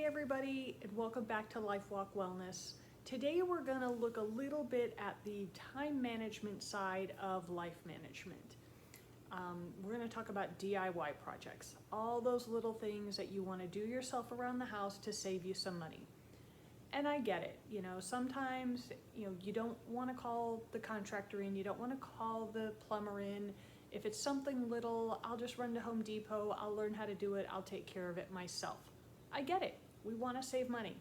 Hey everybody, and welcome back to Life Walk Wellness. Today we're going to look a little bit at the time management side of life management. We're going to talk about DIY projects, all those little things that you want to do yourself around the house to save you some money. And I get it, sometimes, you don't want to call the contractor in, you don't want to call the plumber in. If it's something little, I'll just run to Home Depot, I'll learn how to do it, I'll take care of it myself. I get it. We want to save money.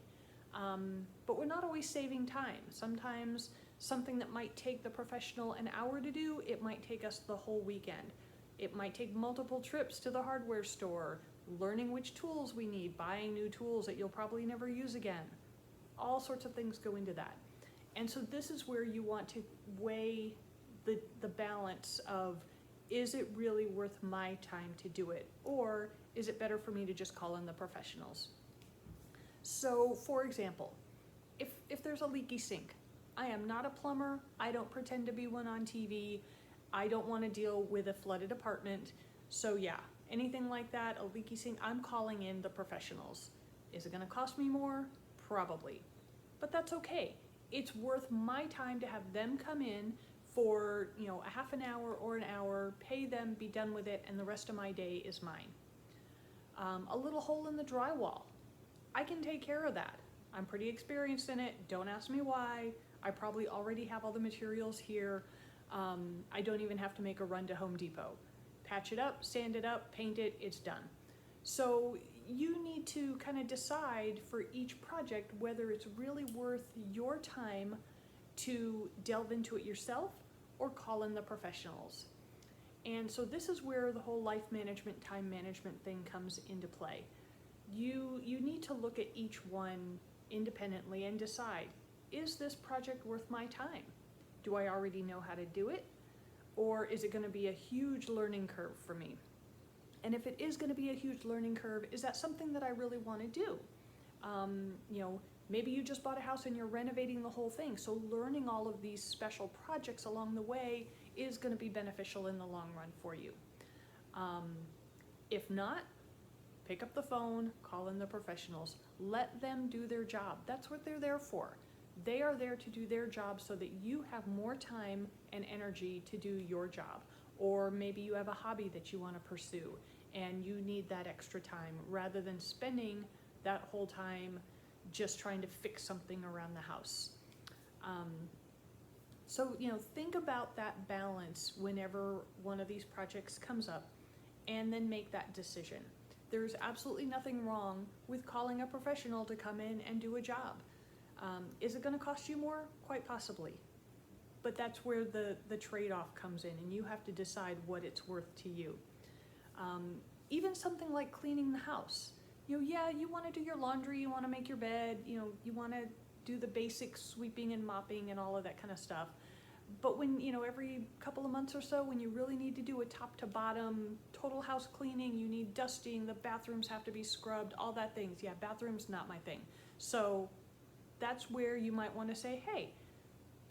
But we're not always saving time. Sometimes something that might take the professional an hour to do, it might take us the whole weekend. It might take multiple trips to the hardware store, learning which tools we need, buying new tools that you'll probably never use again. All sorts of things go into that. And so this is where you want to weigh the balance of, is it really worth my time to do it? Or is it better for me to just call in the professionals? So for example, if there's a leaky sink, I am not a plumber, I don't pretend to be one on TV, I don't want to deal with a flooded apartment. So yeah, anything like that, a leaky sink, I'm calling in the professionals. Is it going to cost me more? Probably. But that's okay. It's worth my time to have them come in for, a half an hour or an hour, pay them, be done with it, and the rest of my day is mine. A little hole in the drywall. I can take care of that. I'm pretty experienced in it. Don't ask me why. I probably already have all the materials here. I don't even have to make a run to Home Depot. Patch it up, sand it up, paint it, it's done. So you need to kind of decide for each project whether it's really worth your time to delve into it yourself or call in the professionals. And so this is where the whole life management, time management thing comes into play. You need to look at each one independently and decide, is this project worth my time? Do I already know how to do it? Or is it going to be a huge learning curve for me? And if it is going to be a huge learning curve, is that something that I really want to do? Maybe you just bought a house and you're renovating the whole thing. So learning all of these special projects along the way is going to be beneficial in the long run for you. If not, pick up the phone, call in the professionals, let them do their job. That's what they're there for. They are there to do their job so that you have more time and energy to do your job. Or maybe you have a hobby that you want to pursue and you need that extra time rather than spending that whole time just trying to fix something around the house. So think about that balance whenever one of these projects comes up and then make that decision. There's absolutely nothing wrong with calling a professional to come in and do a job. Is it going to cost you more? Quite possibly. But that's where the trade-off comes in, and you have to decide what it's worth to you. Even something like cleaning the house. You want to do your laundry, you want to make your bed, you want to do the basic sweeping and mopping and all of that kind of stuff. But when, every couple of months or so, when you really need to do a top to bottom total house cleaning, you need dusting, the bathrooms have to be scrubbed, all that things. Yeah, bathrooms, not my thing. So that's where you might want to say, hey,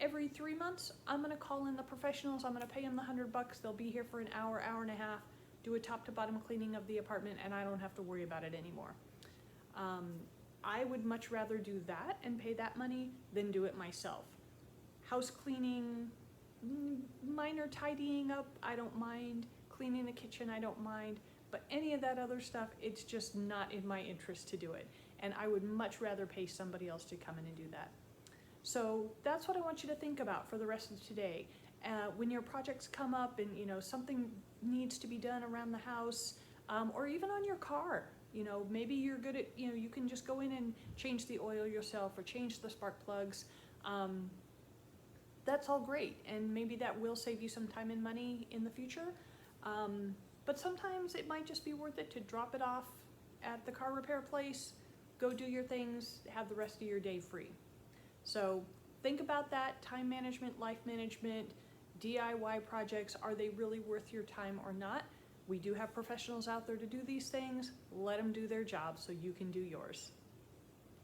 every 3 months, I'm going to call in the professionals, I'm going to pay them the $100, they'll be here for an hour, hour and a half, do a top to bottom cleaning of the apartment, and I don't have to worry about it anymore. I would much rather do that and pay that money than do it myself. House cleaning, minor tidying up, I don't mind. Cleaning the kitchen, I don't mind. But any of that other stuff, it's just not in my interest to do it. And I would much rather pay somebody else to come in and do that. So that's what I want you to think about for the rest of today. When your projects come up and something needs to be done around the house, or even on your car, maybe you're good at, you can just go in and change the oil yourself or change the spark plugs. That's all great, and maybe that will save you some time and money in the future. But sometimes it might just be worth it to drop it off at the car repair place, go do your things, have the rest of your day free. So think about that, time management, life management, DIY projects, are they really worth your time or not? We do have professionals out there to do these things. Let them do their job so you can do yours.